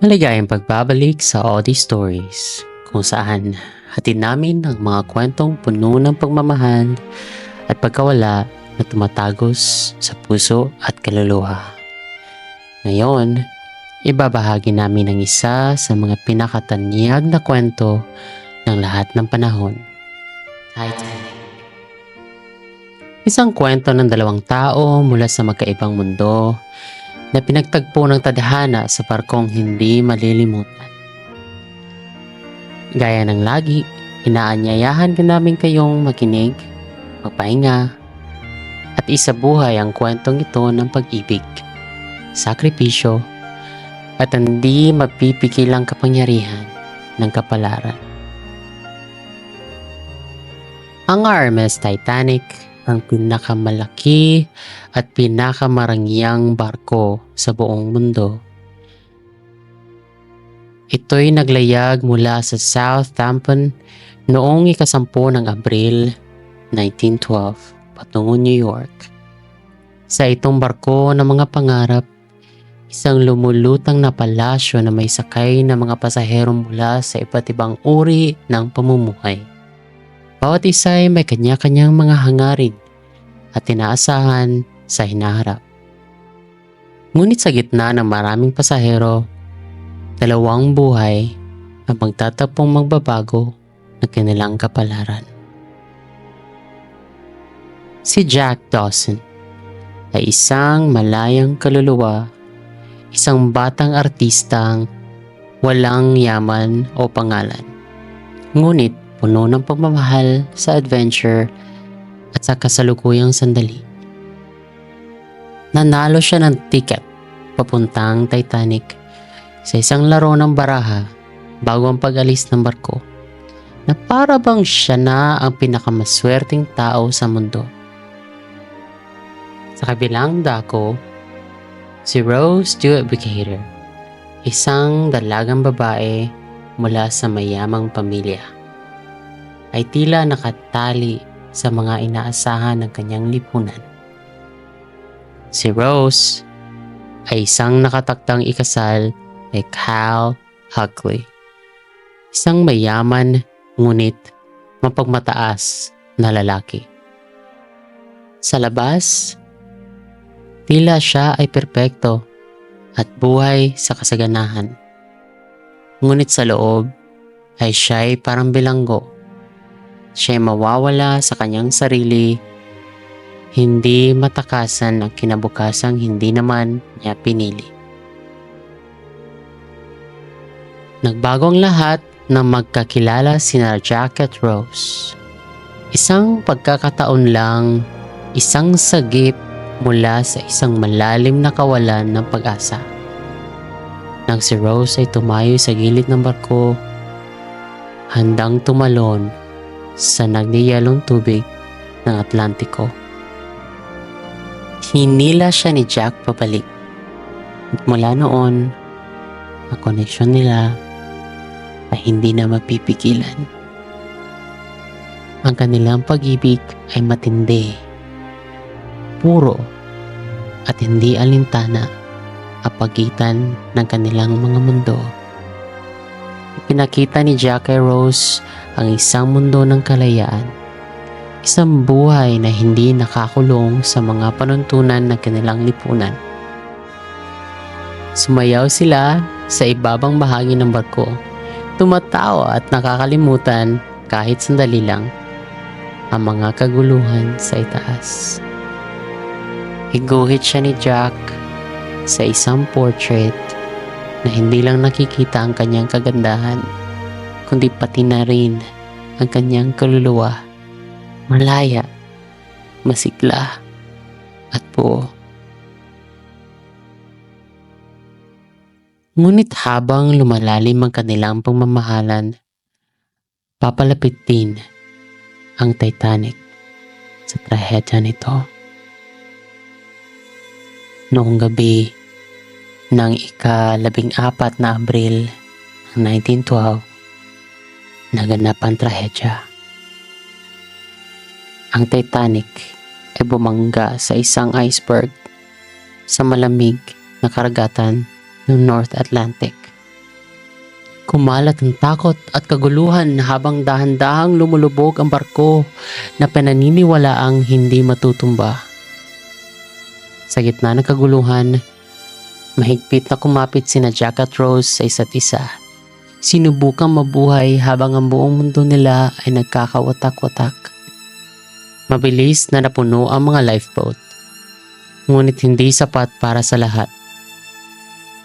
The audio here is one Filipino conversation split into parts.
Maligayang pagbabalik sa Audi Stories, kung saan hatid namin ang mga kwentong puno ng pagmamahal at pagkawala na tumatagos sa puso at kaluluwa. Ngayon, ibabahagi namin ang isa sa mga pinakatanyag na kwento ng lahat ng panahon. Titanic. Isang kwento ng dalawang tao mula sa magkaibang mundo na pinagtagpo ng tadhana sa barkong hindi malilimutan. Gaya ng lagi, inaanyayahan ka namin kayong makinig, magpahinga, at isabuhay ang kwentong ito ng pag-ibig, sakripisyo, at hindi mapipigilang kapangyarihan ng kapalaran. Ang RMS Titanic ang pinakamalaki at pinakamarangyang barko sa buong mundo. Ito'y naglayag mula sa Southampton noong 10 ng Abril 1912 patungo New York. Sa itong barko ng mga pangarap, isang lumulutang na palasyo na may sakay na mga pasahero mula sa iba't ibang uri ng pamumuhay. Bawat isa ay may kanya-kanyang mga hangarin at inaasahan sa hinaharap. Ngunit sa gitna ng maraming pasahero, dalawang buhay ang magtatapong magbabago ng kanilang kapalaran. Si Jack Dawson ay isang malayang kaluluwa, isang batang artistang walang yaman o pangalan. Ngunit puno ng pagmamahal sa adventure at sa kasalukuyang sandali. Nanalo siya ng ticket papuntang Titanic sa isang laro ng baraha bago ang pag-alis ng barko na para bang siya na ang pinakamaswerteng tao sa mundo. Sa kabilang dako, si Rose Duebicator, isang dalagang babae mula sa mayamang pamilya, ay tila nakatali sa mga inaasahan ng kanyang lipunan. Si Rose ay isang nakatakdang ikasal kay Cal Huckley, isang mayaman ngunit mapagmataas na lalaki. Sa labas, tila siya ay perpekto at buhay sa kasaganahan. Ngunit sa loob ay siya ay parang bilanggo. Siya ay mawawala sa kanyang sarili, hindi matakasan ang kinabukasang hindi naman niya pinili. Nagbago ang lahat nang magkakilala sina Jack at Rose. Isang pagkakataon lang, isang sagip mula sa isang malalim na kawalan ng pag-asa. Nang si Rose ay tumayo sa gilid ng barko, handang tumalon sa nagniyelong tubig ng Atlantiko. Hinila siya ni Jack pabalik. At mula noon, ang koneksyon nila ay hindi na mapipigilan. Ang kanilang pag-ibig ay matindi, puro, at hindi alintana ang pagitan ng kanilang mga mundo. Pinakita ni Jack kay Rose ang isang mundo ng kalayaan, isang buhay na hindi nakakulong sa mga panuntunan ng kanilang lipunan. Sumayaw sila sa ibabang bahagi ng barko, tumatawa at nakakalimutan kahit sandali lang ang mga kaguluhan sa itaas. Higuhit siya ni Jack sa isang portrait na hindi lang nakikita ang kanyang kagandahan, kundi pati na rin ang kanyang kaluluwa, malaya, masigla, at buo. Ngunit habang lumalalim ang kanilang pagmamahalan, papalapit din ang Titanic sa trahedya nito. Noong gabi ng ika-14 na Abril ng 1912, naganap ang trahedya. Ang Titanic ay bumangga sa isang iceberg sa malamig na karagatan ng North Atlantic. Kumalat ang takot at kaguluhan habang dahan-dahang lumulubog ang barko na pinaniniwalaang hindi matutumba. Sa gitna ng kaguluhan, mahigpit na kumapit sina Jack at Rose sa isa't isa. Sinubukang mabuhay habang ang buong mundo nila ay nagkakawatak-watak. Mabilis na napuno ang mga lifeboat, ngunit hindi sapat para sa lahat.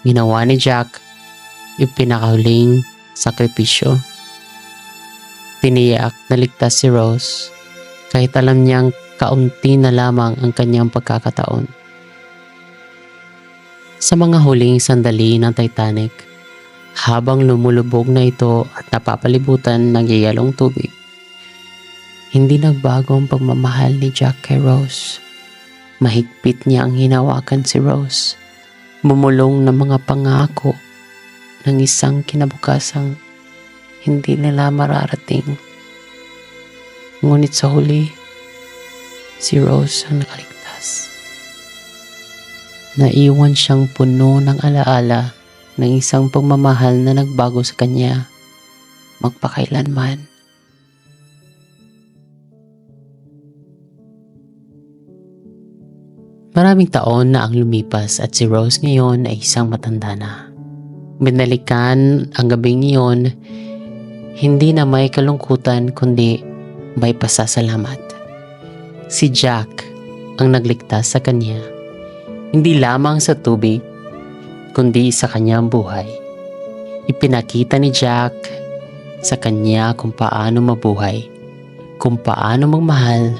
Ginawa ni Jack yung pinakahuling sakripisyo. Tiniyak na ligtas si Rose kahit alam niyang kaunti na lamang ang kanyang pagkakataon. Sa mga huling sandali ng Titanic, habang lumulubog na ito at napapalibutan ng yayalong tubig, hindi nagbago ang pagmamahal ni Jack kay Rose. Mahigpit niya ang hinawakan si Rose, bumulong ng mga pangako ng isang kinabukasang hindi nila mararating. Ngunit sa huli, si Rose ang nakaligtas. Naiwan siyang puno ng alaala ng isang pagmamahal na nagbago sa kanya magpakailanman. Maraming taon na ang lumipas at si Rose ngayon ay isang matanda na. Binalikan ang gabing iyon, hindi na may kalungkutan kundi may pasasalamat. Si Jack ang nagligtas sa kanya, hindi lamang sa tubig, kundi sa kanyang buhay. Ipinakita ni Jack sa kanya kung paano mabuhay, kung paano magmahal,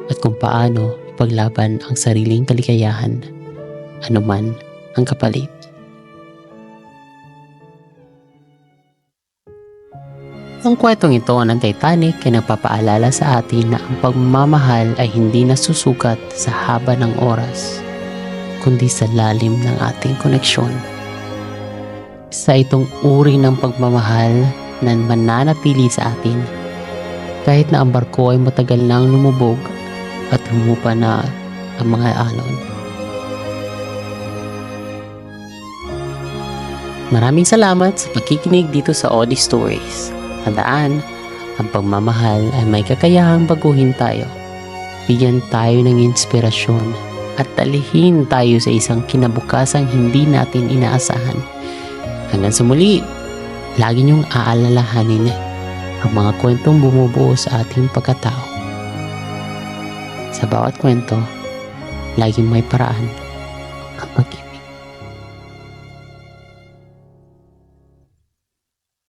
at kung paano ipaglaban ang sariling kaligayahan, anuman ang kapalit. Ang kwentong ito ng Titanic ay nagpapaalala sa atin na ang pagmamahal ay hindi nasusukat sa haba ng oras, kundi sa lalim ng ating koneksyon. Sa itong uri ng pagmamahal na mananatili sa atin kahit na ang barko ay matagal nang lumubog at humupa na ang mga alon. Maraming salamat sa pakikinig dito sa Oddie Stories. Tandaan, ang pagmamahal ay may kakayahang baguhin tayo. Bigyan tayo ng inspirasyon at talihin tayo sa isang kinabukasang hindi natin inaasahan. Hanggang sa muli, lagi niyong aalalahanin ang mga kwentong bumubuo sa ating pagkatao. Sa bawat kwento, laging may paraan ang pag